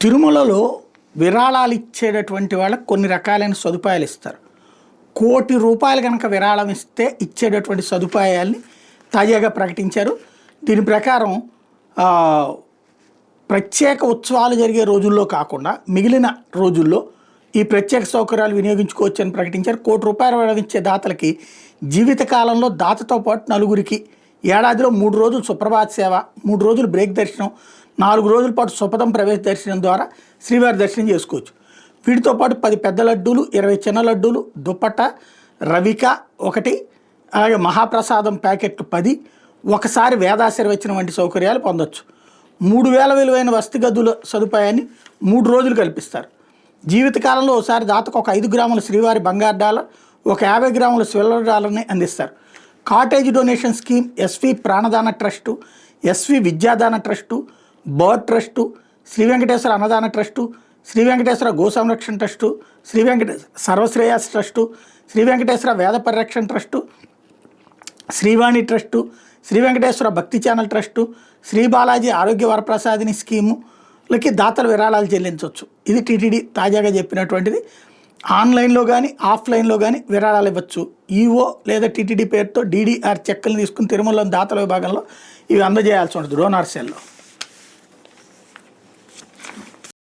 తిరుమలలో విరాళాలు ఇచ్చేటటువంటి వాళ్ళకి కొన్ని రకాలైన సదుపాయాలు ఇస్తారు. ₹1,00,00,000 కనుక విరాళం ఇస్తే ఇచ్చేటటువంటి సదుపాయాల్ని తాజాగా ప్రకటించారు. దీని ప్రకారం ప్రత్యేక ఉత్సవాలు జరిగే రోజుల్లో కాకుండా మిగిలిన రోజుల్లో ఈ ప్రత్యేక సౌకర్యాలు వినియోగించుకోవచ్చని ప్రకటించారు. ₹1,00,00,000 విరాళం ఇచ్చే దాతలకి జీవితకాలంలో దాతతో పాటు నలుగురికి ఏడాదిలో 3 రోజులు సుప్రభాత సేవ, 3 రోజులు బ్రేక్ దర్శనం, 4 రోజుల పాటు సుపథం ప్రవేశ దర్శనం ద్వారా శ్రీవారి దర్శనం చేసుకోవచ్చు. వీటితో పాటు 10 పెద్ద లడ్డూలు, 20 చిన్న లడ్డూలు, దుప్పట్ట, రవిక 1, అలాగే మహాప్రసాదం ప్యాకెట్లు 10, ఒకసారి వేదాశీర్వచనం వంటి సౌకర్యాలు పొందొచ్చు. 3,000 విలువైన వసతి గదుల సదుపాయాన్ని 3 రోజులు కల్పిస్తారు. జీవితకాలంలో ఒకసారి దాతకు ఒక 5 గ్రాముల శ్రీవారి బంగారు డాలర్, ఒక 50 గ్రాముల సిల్వర్ డాలర్ని అందిస్తారు. కాటేజ్ డొనేషన్ స్కీమ్, ఎస్వి ప్రాణదాన ట్రస్టు, ఎస్వి విద్యాదాన trust, BIRD trust, Shri Venkateswara అన్నదాన ట్రస్టు, శ్రీ వెంకటేశ్వర గో సంరక్షణ ట్రస్టు, శ్రీ వెంకటేశ్వర సర్వశ్రేయస్ ట్రస్టు, శ్రీ వెంకటేశ్వర వేద పరిరక్షణ ట్రస్టు, శ్రీవాణి ట్రస్టు, శ్రీ వెంకటేశ్వర భక్తి ఛానల్ ట్రస్టు, శ్రీ బాలాజీ ఆరోగ్య వరప్రసాదిని స్కీములకి దాతలు విరాళాలు చెల్లించవచ్చు. ఇది టీటీడీ తాజాగా చెప్పినటువంటిది. ఆన్లైన్లో కానీ ఆఫ్లైన్లో కానీ విరాళాలు ఇవ్వచ్చు. ఈఓ లేదా టీటీడీ పేరుతో డీడీఆర్ చెక్కులు తీసుకుని తిరుమలలో దాతల విభాగంలో ఇవి అందజేయాల్సి ఉంటుంది డోనార్ సెల్లో.